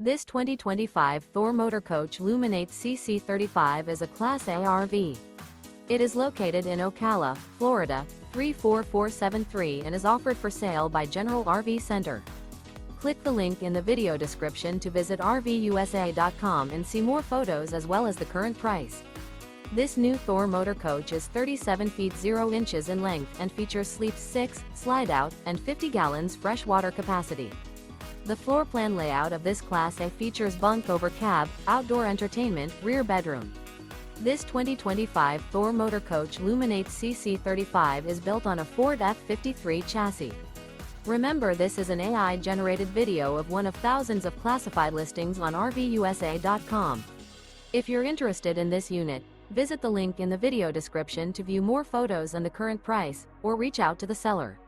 This 2025 Thor Motor Coach Luminate CC35 is a Class A RV. It is located in Ocala, Florida, 34473 and is offered for sale by General RV Center. Click the link in the video description to visit RVUSA.com and see more photos as well as the current price. This new Thor Motor Coach is 37 feet 0 inches in length and features sleep 6, slide-out, and 50 gallons fresh water capacity. The floor plan layout of this Class A features bunk over cab, outdoor entertainment, rear bedroom. This 2025 Thor Motor Coach Luminate CC35 is built on a Ford F53 chassis. Remember, this is an AI-generated video of one of thousands of classified listings on RVUSA.com. If you're interested in this unit, visit the link in the video description to view more photos and the current price, or reach out to the seller.